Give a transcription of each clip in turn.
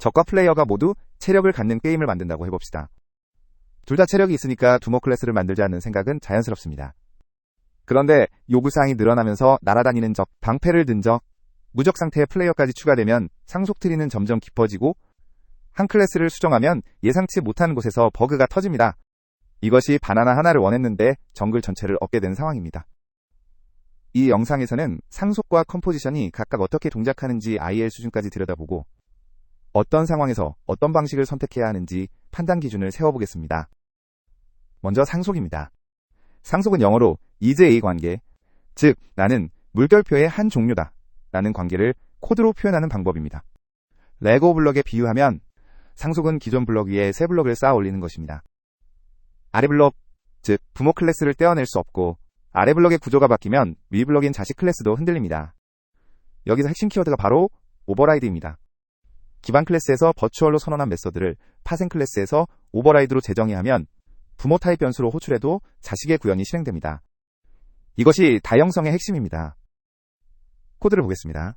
적과 플레이어가 모두 체력을 갖는 게임을 만든다고 해봅시다. 둘 다 체력이 있으니까 두모 클래스를 만들자는 생각은 자연스럽습니다. 그런데 요구사항이 늘어나면서 날아다니는 적, 방패를 든 적, 무적 상태의 플레이어까지 추가되면 상속 트리는 점점 깊어지고 한 클래스를 수정하면 예상치 못한 곳에서 버그가 터집니다. 이것이 바나나 하나를 원했는데 정글 전체를 얻게 된 상황입니다. 이 영상에서는 상속과 컴포지션이 각각 어떻게 동작하는지 IL 수준까지 들여다보고 어떤 상황에서 어떤 방식을 선택해야 하는지 판단 기준을 세워보겠습니다. 먼저 상속입니다. 상속은 영어로 is 관계, 즉 나는 물결표의 한 종류다 라는 관계를 코드로 표현하는 방법입니다. 레고 블럭에 비유하면 상속은 기존 블럭 위에 새 블럭을 쌓아 올리는 것입니다. 아래 블럭, 즉 부모 클래스를 떼어낼 수 없고 아래 블럭의 구조가 바뀌면 위 블럭인 자식 클래스도 흔들립니다. 여기서 핵심 키워드가 바로 오버라이드입니다. 기반 클래스에서 버추얼로 선언한 메서드를 파생 클래스에서 오버라이드로 재정의하면 하면 부모 타입 변수로 호출해도 자식의 구현이 실행됩니다. 이것이 다형성의 핵심입니다. 코드를 보겠습니다.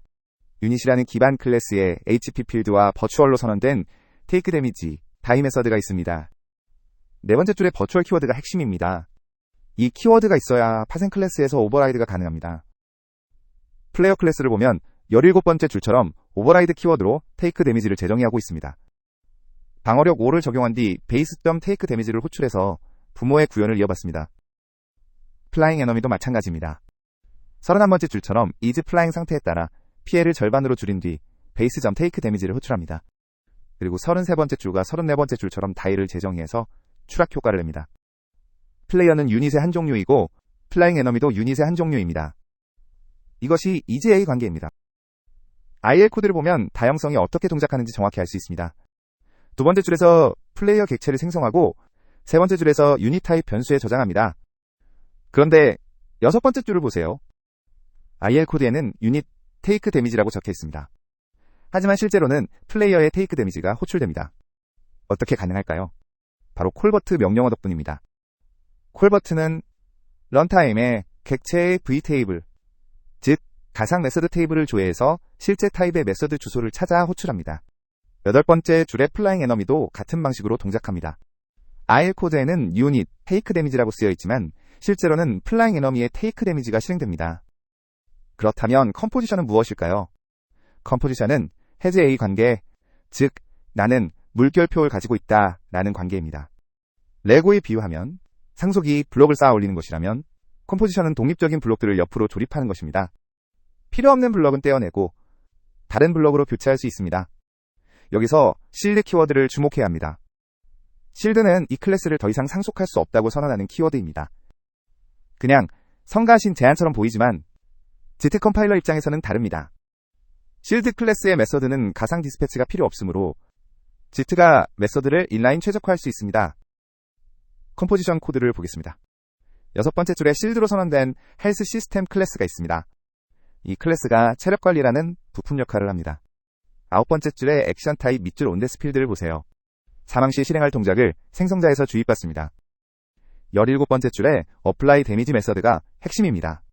유닛이라는 기반 클래스의 HP 필드와 버추얼로 선언된 테이크 데미지, 다이 메서드가 있습니다. 네 번째 줄의 버추얼 키워드가 핵심입니다. 이 키워드가 있어야 파생 클래스에서 오버라이드가 가능합니다. 플레이어 클래스를 보면 17번째 줄처럼 오버라이드 키워드로 테이크 데미지를 재정의하고 있습니다. 방어력 5를 적용한 뒤 베이스점 테이크 데미지를 호출해서 부모의 구현을 이어봤습니다. 플라잉 에너미도 마찬가지입니다. 31번째 줄처럼 이즈 플라잉 상태에 따라 피해를 절반으로 줄인 뒤 베이스점 테이크 데미지를 호출합니다. 그리고 33번째 줄과 34번째 줄처럼 다이를 재정의해서 추락 효과를 냅니다. 플레이어는 유닛의 한 종류이고 플라잉 에너미도 유닛의 한 종류입니다. 이것이 EGA 관계입니다. IL 코드를 보면 다형성이 어떻게 동작하는지 정확히 알 수 있습니다. 두 번째 줄에서 플레이어 객체를 생성하고 세 번째 줄에서 유닛 타입 변수에 저장합니다. 그런데 여섯 번째 줄을 보세요. IL 코드에는 유닛 테이크 데미지라고 적혀 있습니다. 하지만 실제로는 플레이어의 테이크 데미지가 호출됩니다. 어떻게 가능할까요? 바로 콜버트 명령어 덕분입니다. 콜버트는 런타임에 객체의 v테이블, 즉 가상 메서드 테이블을 조회해서 실제 타입의 메서드 주소를 찾아 호출합니다. 여덟 번째 줄의 플라잉 에너미도 같은 방식으로 동작합니다. IL 코드에는 유닛, 테이크 데미지라고 쓰여 있지만 실제로는 플라잉 에너미의 테이크 데미지가 실행됩니다. 그렇다면 컴포지션은 무엇일까요? 컴포지션은 해즈 A 관계, 즉 나는 물결표를 가지고 있다 라는 관계입니다. 레고에 비유하면 상속이 블록을 쌓아 올리는 것이라면 컴포지션은 독립적인 블록들을 옆으로 조립하는 것입니다. 필요 없는 블록은 떼어내고 다른 블록으로 교체할 수 있습니다. 여기서 실드 키워드를 주목해야 합니다. 실드는 이 클래스를 더 이상 상속할 수 없다고 선언하는 키워드입니다. 그냥 성가신 제안처럼 보이지만 GT 컴파일러 입장에서는 다릅니다. 실드 클래스의 메서드는 가상 디스패치가 필요 없으므로 GT가 메서드를 인라인 최적화할 수 있습니다. 컴포지션 코드를 보겠습니다. 여섯 번째 줄에 실드로 선언된 헬스 시스템 클래스가 있습니다. 이 클래스가 체력 관리라는 부품 역할을 합니다. 아홉 번째 줄에 액션 타입 밑줄 온데스 필드를 보세요. 사망 시 실행할 동작을 생성자에서 주입받습니다. 17번째 줄에 어플라이 데미지 메서드가 핵심입니다.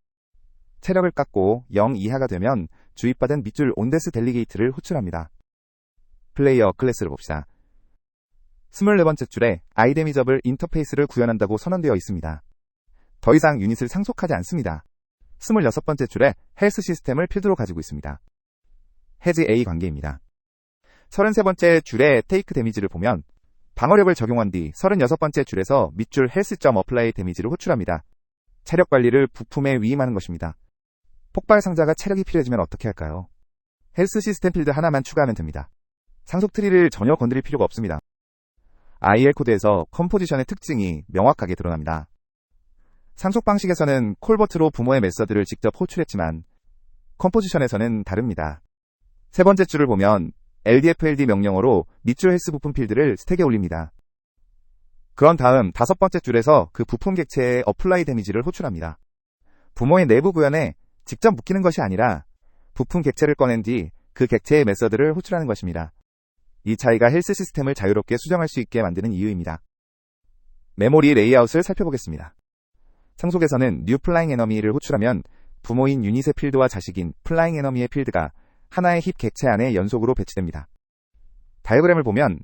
체력을 깎고 0 이하가 되면 주입받은 밑줄 온데스 델리게이트를 호출합니다. 플레이어 클래스를 봅시다. 24번째 줄에 아이데미저블 인터페이스를 구현한다고 선언되어 있습니다. 더 이상 유닛을 상속하지 않습니다. 26번째 줄에 헬스 시스템을 필드로 가지고 있습니다. 해즈 A 관계입니다. 33번째 줄에 테이크 데미지를 보면 방어력을 적용한 뒤 36번째 줄에서 밑줄 헬스.어플라이 어플라이 데미지를 호출합니다. 체력 관리를 부품에 위임하는 것입니다. 폭발 상자가 체력이 필요해지면 어떻게 할까요? 헬스 시스템 필드 하나만 추가하면 됩니다. 상속 트리를 전혀 건드릴 필요가 없습니다. IL 코드에서 컴포지션의 특징이 명확하게 드러납니다. 상속 방식에서는 콜버트로 부모의 메서드를 직접 호출했지만 컴포지션에서는 다릅니다. 세 번째 줄을 보면 LDFLD 명령어로 밑줄 헬스 부품 필드를 스택에 올립니다. 그런 다음 다섯 번째 줄에서 그 부품 객체의 어플라이 데미지를 호출합니다. 부모의 내부 구현에 직접 묶이는 것이 아니라 부품 객체를 꺼낸 뒤 그 객체의 메서드를 호출하는 것입니다. 이 차이가 헬스 시스템을 자유롭게 수정할 수 있게 만드는 이유입니다. 메모리 레이아웃을 살펴보겠습니다. 상속에서는 뉴 플라잉 에너미를 호출하면 부모인 유닛의 필드와 자식인 플라잉 에너미의 필드가 하나의 힙 객체 안에 연속으로 배치됩니다. 다이어그램을 보면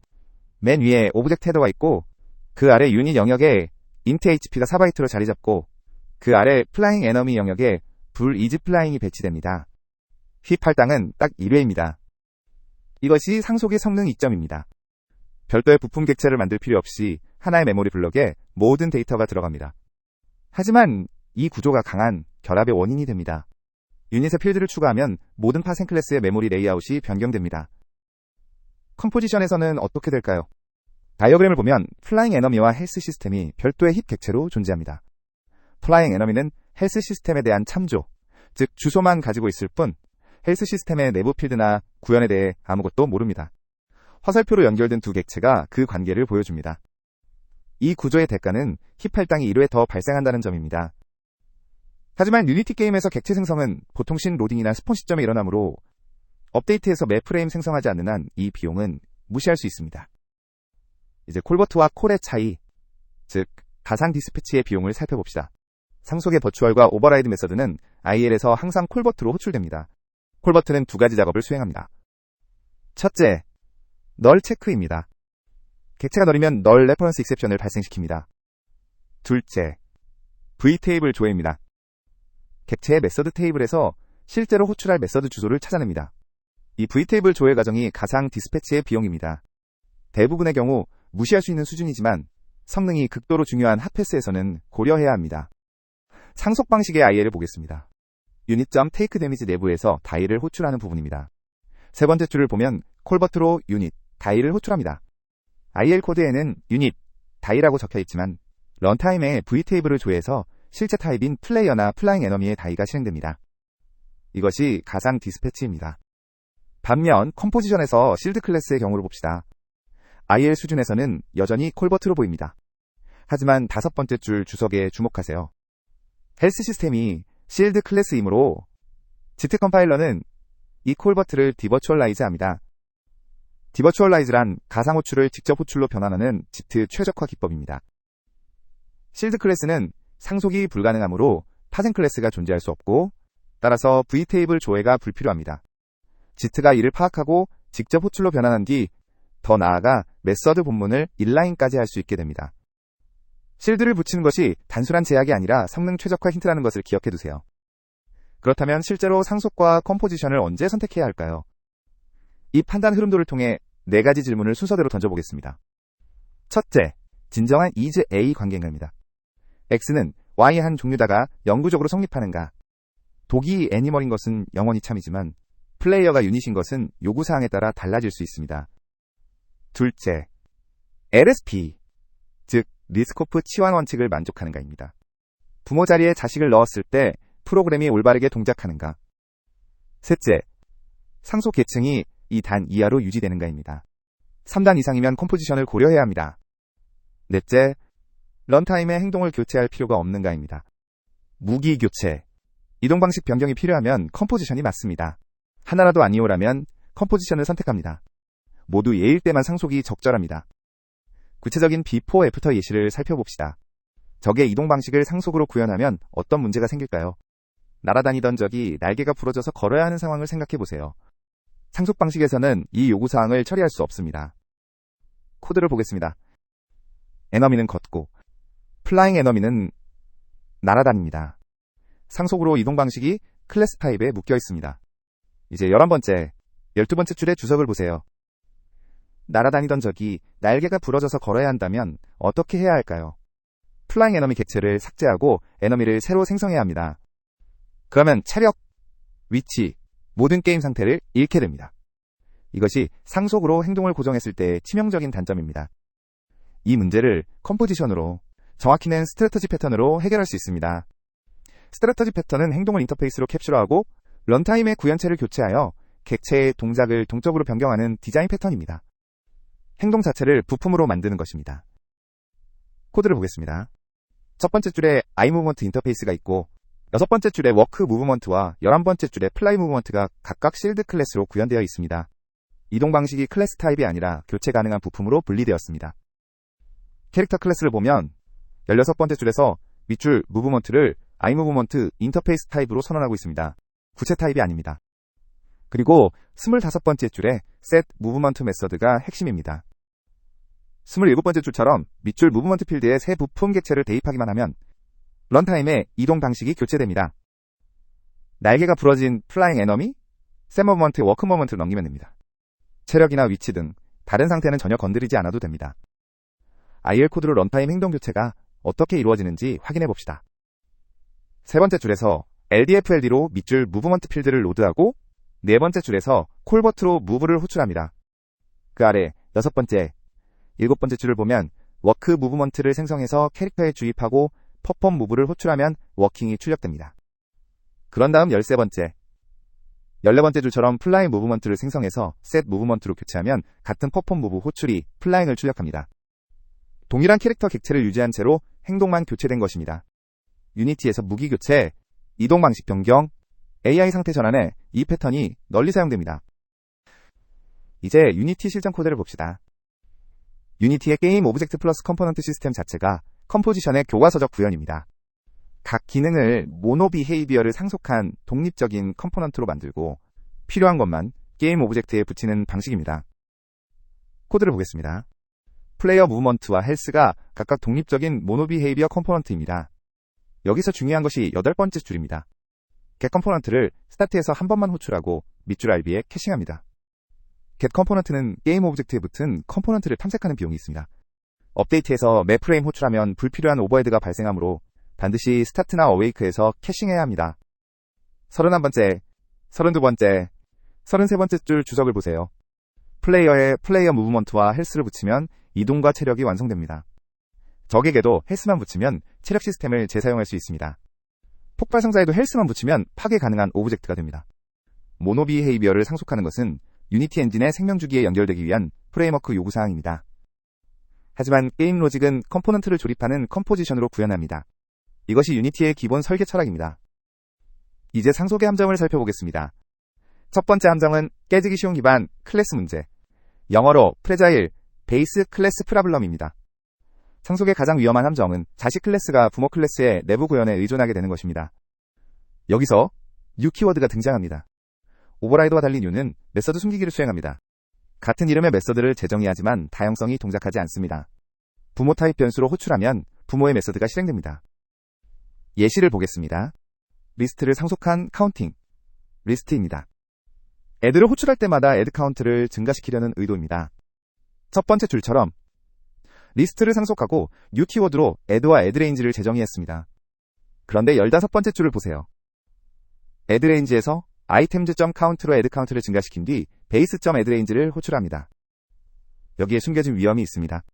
맨 위에 오브젝트 헤더가 있고 그 아래 유닛 영역에 int hp가 4바이트로 자리 잡고 그 아래 플라잉 에너미 영역에 불 이즈 플라잉이 배치됩니다. 힙 할당은 딱 1회입니다. 이것이 상속의 성능 이점입니다. 별도의 부품 객체를 만들 필요 없이 하나의 메모리 블럭에 모든 데이터가 들어갑니다. 하지만 이 구조가 강한 결합의 원인이 됩니다. 유닛에 필드를 추가하면 모든 파생 클래스의 메모리 레이아웃이 변경됩니다. 컴포지션에서는 어떻게 될까요? 다이어그램을 보면 플라잉 에너미와 헬스 시스템이 별도의 힙 객체로 존재합니다. 플라잉 에너미는 헬스 시스템에 대한 참조, 즉 주소만 가지고 있을 뿐 헬스 시스템의 내부 필드나 구현에 대해 아무것도 모릅니다. 화살표로 연결된 두 객체가 그 관계를 보여줍니다. 이 구조의 대가는 힙 할당이 1회 더 발생한다는 점입니다. 하지만 유니티 게임에서 객체 생성은 보통 신 로딩이나 스폰 시점에 일어나므로 업데이트에서 매 프레임 생성하지 않는 한 이 비용은 무시할 수 있습니다. 이제 콜버트와 콜의 차이, 즉 가상 디스패치의 비용을 살펴봅시다. 상속의 버추얼과 오버라이드 메서드는 IL에서 항상 콜버트로 호출됩니다. 콜버트는 두 가지 작업을 수행합니다. 첫째, 널 체크입니다. 객체가 널이면 널 레퍼런스 익셉션을 발생시킵니다. 둘째, v테이블 조회입니다. 객체의 메서드 테이블에서 실제로 호출할 메서드 주소를 찾아냅니다. 이 v테이블 조회 과정이 가상 디스패치의 비용입니다. 대부분의 경우 무시할 수 있는 수준이지만 성능이 극도로 중요한 핫패스에서는 고려해야 합니다. 상속 방식의 IL을 보겠습니다. unit.takeDamage 내부에서 다이를 호출하는 부분입니다. 세 번째 줄을 보면 콜버트로 유닛, 다이를 호출합니다. IL 코드에는 유닛, 다이라고 적혀 있지만 런타임에 v테이블을 조회해서 실제 타입인 플레이어나 플라잉 에너미의 다이가 실행됩니다. 이것이 가상 디스패치입니다. 반면 컴포지션에서 실드 클래스의 경우를 봅시다. IL 수준에서는 여전히 콜버트로 보입니다. 하지만 다섯 번째 줄 주석에 주목하세요. 헬스 시스템이 실드 클래스이므로 GT 컴파일러는 이 콜버트를 디버추얼라이즈합니다. 디버추얼라이즈란 가상 호출을 직접 호출로 변환하는 GT 최적화 기법입니다. 실드 클래스는 상속이 불가능하므로 파생 클래스가 존재할 수 없고 따라서 v테이블 조회가 불필요합니다. GT가 이를 파악하고 직접 호출로 변환한 뒤 더 나아가 메서드 본문을 인라인까지 할 수 있게 됩니다. 실드를 붙이는 것이 단순한 제약이 아니라 성능 최적화 힌트라는 것을 기억해 두세요. 그렇다면 실제로 상속과 컴포지션을 언제 선택해야 할까요? 이 판단 흐름도를 통해 네 가지 질문을 순서대로 던져보겠습니다. 첫째, 진정한 is A 관계인가입니다. X는 Y의 한 종류다가 영구적으로 성립하는가? 독이 애니멀인 것은 영원히 참이지만 플레이어가 유닛인 것은 요구사항에 따라 달라질 수 있습니다. 둘째, LSP, 즉 리스코프 치환 원칙을 만족하는가입니다. 부모 자리에 자식을 넣었을 때 프로그램이 올바르게 동작하는가? 셋째, 상속 계층이 2단 이하로 유지되는가입니다. 3단 이상이면 컴포지션을 고려해야 합니다. 넷째, 런타임에 행동을 교체할 필요가 없는가입니다. 무기 교체, 이동 방식 변경이 필요하면 컴포지션이 맞습니다. 하나라도 아니오라면 컴포지션을 선택합니다. 모두 예일 때만 상속이 적절합니다. 구체적인 비포 애프터 예시를 살펴봅시다. 적의 이동 방식을 상속으로 구현하면 어떤 문제가 생길까요? 날아다니던 적이 날개가 부러져서 걸어야 하는 상황을 생각해보세요. 상속 방식에서는 이 요구사항을 처리할 수 없습니다. 코드를 보겠습니다. 에너미는 걷고 플라잉 에너미는 날아다닙니다. 상속으로 이동 방식이 클래스 타입에 묶여 있습니다. 이제 11번째, 12번째 줄의 주석을 보세요. 날아다니던 적이 날개가 부러져서 걸어야 한다면 어떻게 해야 할까요? 플라잉 에너미 객체를 삭제하고 에너미를 새로 생성해야 합니다. 그러면 체력, 위치, 모든 게임 상태를 잃게 됩니다. 이것이 상속으로 행동을 고정했을 때의 치명적인 단점입니다. 이 문제를 컴포지션으로, 정확히는 스트래터지 패턴으로 해결할 수 있습니다. 스트래터지 패턴은 행동을 인터페이스로 캡슐하고 런타임의 구현체를 교체하여 객체의 동작을 동적으로 변경하는 디자인 패턴입니다. 행동 자체를 부품으로 만드는 것입니다. 코드를 보겠습니다. 첫 번째 줄에 iMovement 인터페이스가 있고 6번째 줄에 워크 무브먼트와 11번째 줄에 플라이 무브먼트가 각각 실드 클래스로 구현되어 있습니다. 이동 방식이 클래스 타입이 아니라 교체 가능한 부품으로 분리되었습니다. 캐릭터 클래스를 보면 16번째 줄에서 밑줄 무브먼트를 iMovement 인터페이스 타입으로 선언하고 있습니다. 구체 타입이 아닙니다. 그리고 25번째 줄에 set movement 메서드가 핵심입니다. 27번째 줄처럼 밑줄 무브먼트 필드에 새 부품 객체를 대입하기만 하면 런타임의 이동 방식이 교체됩니다. 날개가 부러진 플라잉 에너미, 셋 모먼트, 워크 모먼트를 넘기면 됩니다. 체력이나 위치 등 다른 상태는 전혀 건드리지 않아도 됩니다. IL 코드로 런타임 행동 교체가 어떻게 이루어지는지 확인해 봅시다. 세 번째 줄에서 LDFLD로 밑줄 무브먼트 필드를 로드하고 네 번째 줄에서 콜버트로 무브를 호출합니다. 그 아래 여섯 번째, 일곱 번째 줄을 보면 워크 무브먼트를 생성해서 캐릭터에 주입하고 퍼폼 무브를 호출하면 워킹이 출력됩니다. 그런 다음 13번째, 14번째 줄처럼 플라잉 무브먼트를 생성해서 셋 무브먼트로 교체하면 같은 퍼폼 무브 호출이 플라잉을 출력합니다. 동일한 캐릭터 객체를 유지한 채로 행동만 교체된 것입니다. 유니티에서 무기 교체, 이동 방식 변경, AI 상태 전환에 이 패턴이 널리 사용됩니다. 이제 유니티 실전 코드를 봅시다. 유니티의 게임 오브젝트 플러스 컴포넌트 시스템 자체가 컴포지션의 교과서적 구현입니다. 각 기능을 모노 비헤이비어를 상속한 독립적인 컴포넌트로 만들고 필요한 것만 게임 오브젝트에 붙이는 방식입니다. 코드를 보겠습니다. 플레이어 무브먼트와 헬스가 각각 독립적인 모노 비헤이비어 컴포넌트입니다. 여기서 중요한 것이 8번째 줄입니다. get 컴포넌트를 스타트에서 한 번만 호출하고 밑줄 RB에 캐싱합니다. get 컴포넌트는 게임 오브젝트에 붙은 컴포넌트를 탐색하는 비용이 있습니다. 업데이트에서 매 프레임 호출하면 불필요한 오버헤드가 발생하므로 반드시 스타트나 어웨이크에서 캐싱해야 합니다. 31번째, 32번째, 33번째 줄 주석을 보세요. 플레이어에 플레이어 무브먼트와 헬스를 붙이면 이동과 체력이 완성됩니다. 적에게도 헬스만 붙이면 체력 시스템을 재사용할 수 있습니다. 폭발 상자에도 헬스만 붙이면 파괴 가능한 오브젝트가 됩니다. 모노 비헤이비어를 상속하는 것은 유니티 엔진의 생명주기에 연결되기 위한 프레임워크 요구사항입니다. 하지만 게임 로직은 컴포넌트를 조립하는 컴포지션으로 구현합니다. 이것이 유니티의 기본 설계 철학입니다. 이제 상속의 함정을 살펴보겠습니다. 첫 번째 함정은 깨지기 쉬운 기반 클래스 문제, 영어로 프레자일 베이스 클래스 프라블럼입니다. 상속의 가장 위험한 함정은 자식 클래스가 부모 클래스의 내부 구현에 의존하게 되는 것입니다. 여기서 new 키워드가 등장합니다. 오버라이드와 달리 new는 메서드 숨기기를 수행합니다. 같은 이름의 메서드를 재정의하지만 다형성이 동작하지 않습니다. 부모 타입 변수로 호출하면 부모의 메서드가 실행됩니다. 예시를 보겠습니다. 리스트를 상속한 카운팅, 리스트입니다. 애드를 호출할 때마다 애드 카운트를 증가시키려는 의도입니다. 첫 번째 줄처럼 리스트를 상속하고 new 키워드로 애드와 애드레인지를 재정의했습니다. 그런데 15번째 줄을 보세요. 애드레인지에서 items.count로 애드 카운트를 증가시킨 뒤 base.addrange를 호출합니다. 여기에 숨겨진 위험이 있습니다.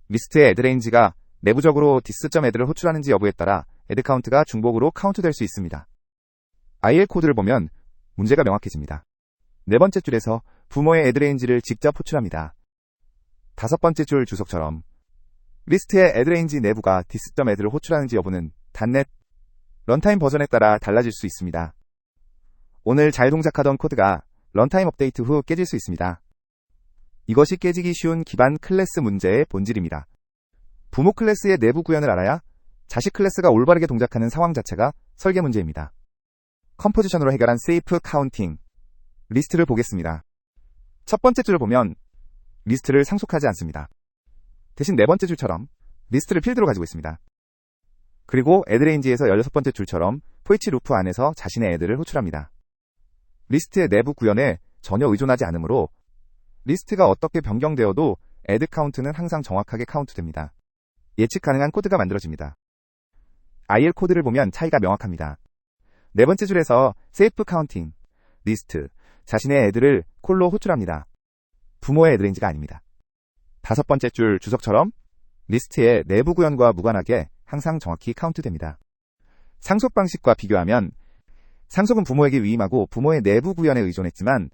리스트의 애드레인지가 내부적으로 dis.add를 호출하는지 여부에 따라 애드 카운트가 중복으로 카운트될 수 있습니다. IL 코드를 보면 문제가 명확해집니다. 네 번째 줄에서 부모의 애드레인지를 직접 호출합니다. 다섯 번째 줄 주석처럼 리스트의 애드레인지 내부가 dis.add를 호출하는지 여부는 단넷 런타임 버전에 따라 달라질 수 있습니다. 오늘 잘 동작하던 코드가 런타임 업데이트 후 깨질 수 있습니다. 이것이 깨지기 쉬운 기반 클래스 문제의 본질입니다. 부모 클래스의 내부 구현을 알아야 자식 클래스가 올바르게 동작하는 상황 자체가 설계 문제입니다. 컴포지션으로 해결한 세이프 카운팅, 리스트를 보겠습니다. 첫 번째 줄을 보면 리스트를 상속하지 않습니다. 대신 네 번째 줄처럼 리스트를 필드로 가지고 있습니다. 그리고 애드레인지에서 16번째 줄처럼 포이치 루프 안에서 자신의 애드를 호출합니다. 리스트의 내부 구현에 전혀 의존하지 않으므로 리스트가 어떻게 변경되어도 애드 카운트는 항상 정확하게 카운트됩니다. 예측 가능한 코드가 만들어집니다. IL 코드를 보면 차이가 명확합니다. 네 번째 줄에서 세이프 카운팅, 리스트, 자신의 애드를 콜로 호출합니다. 부모의 애드레인지가 아닙니다. 다섯 번째 줄 주석처럼 리스트의 내부 구현과 무관하게 항상 정확히 카운트됩니다. 상속 방식과 비교하면 상속은 부모에게 위임하고 부모의 내부 구현에 의존했지만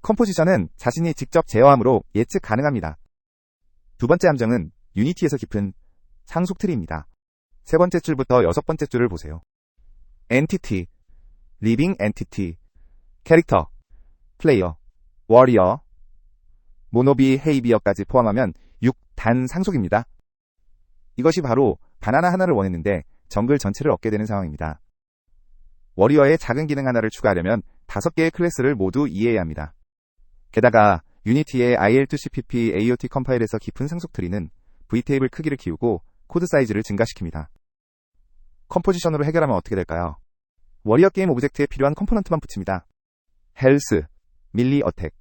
컴포지션은 자신이 직접 제어함으로 예측 가능합니다. 두 번째 함정은 유니티에서 깊은 상속 트리입니다. 세 번째 줄부터 여섯 번째 줄을 보세요. 엔티티, 리빙 엔티티, 캐릭터, 플레이어, 워리어, 모노비 헤이비어까지 포함하면 6단 상속입니다. 이것이 바로 바나나 하나를 원했는데 정글 전체를 얻게 되는 상황입니다. 워리어에 작은 기능 하나를 추가하려면 5개의 클래스를 모두 이해해야 합니다. 게다가 유니티의 IL2CPP AOT 컴파일에서 깊은 상속 트리는 V테이블 크기를 키우고 코드 사이즈를 증가시킵니다. 컴포지션으로 해결하면 어떻게 될까요? 워리어 게임 오브젝트에 필요한 컴포넌트만 붙입니다. 헬스, 밀리 어택,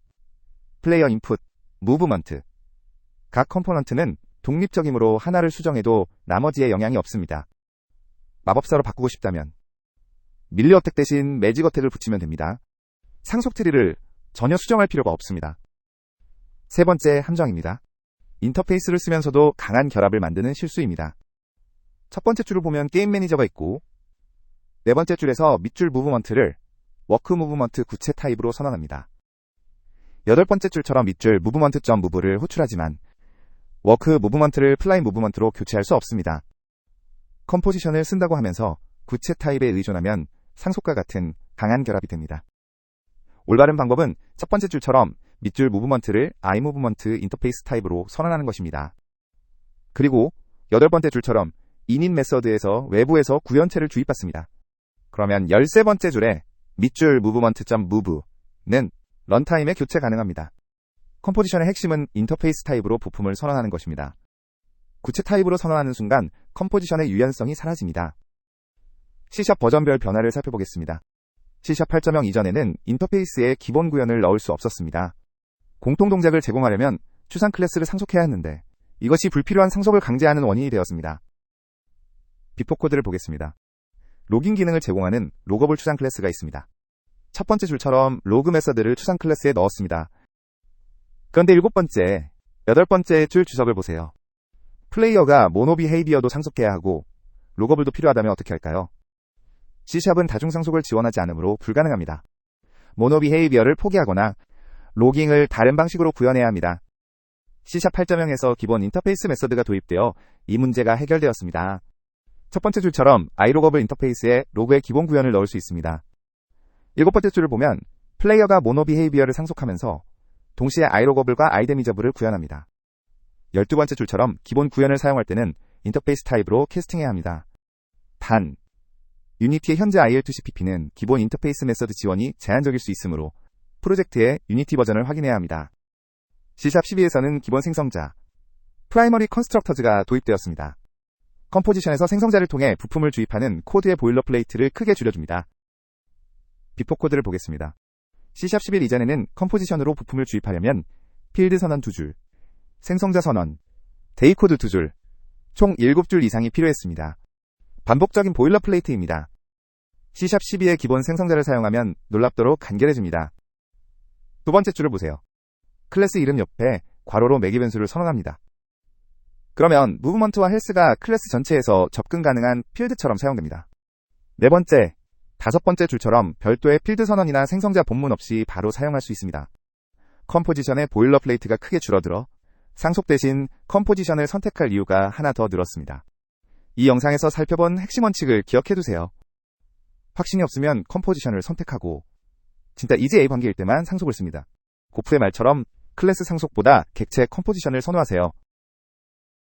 플레이어 인풋, 무브먼트. 각 컴포넌트는 독립적이므로 하나를 수정해도 나머지에 영향이 없습니다. 마법사로 바꾸고 싶다면 밀리 어택 대신 매직 어택을 붙이면 됩니다. 상속 트리를 전혀 수정할 필요가 없습니다. 세 번째 함정입니다. 인터페이스를 쓰면서도 강한 결합을 만드는 실수입니다. 첫 번째 줄을 보면 게임 매니저가 있고 네 번째 줄에서 밑줄 무브먼트를 워크 무브먼트 구체 타입으로 선언합니다. 여덟 번째 줄처럼 밑줄 무브먼트.무브를 호출하지만 워크 무브먼트를 플라이 무브먼트로 교체할 수 없습니다. 컴포지션을 쓴다고 하면서 구체 타입에 의존하면 상속과 같은 강한 결합이 됩니다. 올바른 방법은 첫 번째 줄처럼 밑줄 무브먼트를 iMovement 인터페이스 타입으로 선언하는 것입니다. 그리고 여덟 번째 줄처럼 init 메서드에서 외부에서 구현체를 주입받습니다. 그러면 13번째 줄에 밑줄 movement.move는 런타임에 교체 가능합니다. 컴포지션의 핵심은 인터페이스 타입으로 부품을 선언하는 것입니다. 구체 타입으로 선언하는 순간 컴포지션의 유연성이 사라집니다. C# 버전별 변화를 살펴보겠습니다. C# 8.0 이전에는 인터페이스에 기본 구현을 넣을 수 없었습니다. 공통 동작을 제공하려면 추상 클래스를 상속해야 했는데 이것이 불필요한 상속을 강제하는 원인이 되었습니다. 비포 코드를 보겠습니다. 로깅 기능을 제공하는 로거블 추상 클래스가 있습니다. 첫 번째 줄처럼 로그 메서드를 추상 클래스에 넣었습니다. 그런데 일곱 번째, 여덟 번째 줄 주석을 보세요. 플레이어가 모노 비헤이비어도 상속해야 하고 로거블도 필요하다면 어떻게 할까요? C#은 다중상속을 지원하지 않으므로 불가능합니다. 모노 비헤이비어를 포기하거나 로깅을 다른 방식으로 구현해야 합니다. C# 8.0에서 기본 인터페이스 메서드가 도입되어 이 문제가 해결되었습니다. 첫 번째 줄처럼 iLoggable 인터페이스에 로그의 기본 구현을 넣을 수 있습니다. 일곱 번째 줄을 보면 플레이어가 모노 비헤이비어를 상속하면서 동시에 iLoggable과 iDamageable을 구현합니다. 12번째 줄처럼 기본 구현을 사용할 때는 인터페이스 타입으로 캐스팅해야 합니다. 단, 유니티의 현재 IL2CPP는 기본 인터페이스 메서드 지원이 제한적일 수 있으므로 프로젝트의 유니티 버전을 확인해야 합니다. C# 12에서는 기본 생성자, 프라이머리 컨스트럭터즈가 도입되었습니다. 컴포지션에서 생성자를 통해 부품을 주입하는 코드의 보일러플레이트를 크게 줄여줍니다. 비포 코드를 보겠습니다. C# 11 이전에는 컴포지션으로 부품을 주입하려면 필드 선언 2줄, 생성자 선언, 데이 코드 2줄, 총 7줄 이상이 필요했습니다. 반복적인 보일러플레이트입니다. C# 12의 기본 생성자를 사용하면 놀랍도록 간결해집니다. 두 번째 줄을 보세요. 클래스 이름 옆에 괄호로 매개 변수를 선언합니다. 그러면 무브먼트와 헬스가 클래스 전체에서 접근 가능한 필드처럼 사용됩니다. 네 번째, 다섯 번째 줄처럼 별도의 필드 선언이나 생성자 본문 없이 바로 사용할 수 있습니다. 컴포지션의 보일러플레이트가 크게 줄어들어 상속 대신 컴포지션을 선택할 이유가 하나 더 늘었습니다. 이 영상에서 살펴본 핵심 원칙을 기억해두세요. 확신이 없으면 컴포지션을 선택하고 진짜 이지-A 관계일 때만 상속을 씁니다. 고프의 말처럼 클래스 상속보다 객체 컴포지션을 선호하세요.